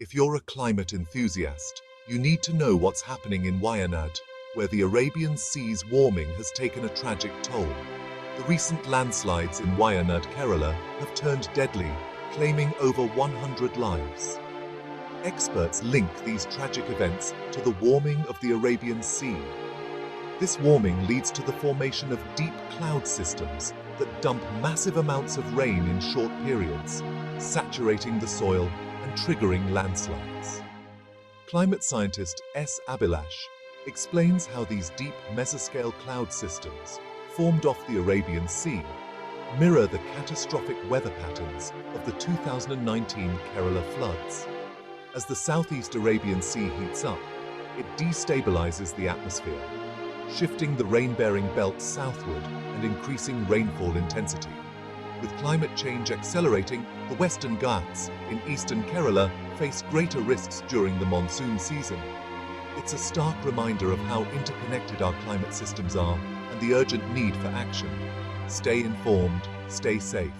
If you're a climate enthusiast, you need to know what's happening in Wayanad, where the Arabian Sea's warming has taken a tragic toll. The recent landslides in Wayanad, Kerala, have turned deadly, claiming over 100 lives. Experts link these tragic events to the warming of the Arabian Sea. This warming leads to the formation of deep cloud systems that dump massive amounts of rain in short periods, saturating the soil and triggering landslides. Climate scientist S. Abhilash explains how these deep mesoscale cloud systems, formed off the Arabian Sea, mirror the catastrophic weather patterns of the 2019 Kerala floods. As the southeast Arabian Sea heats up, it destabilizes the atmosphere, shifting the rain-bearing belt southward and increasing rainfall intensity. With climate change accelerating, the Western Ghats in eastern Kerala face greater risks during the monsoon season. It's a stark reminder of how interconnected our climate systems are and the urgent need for action. Stay informed, stay safe.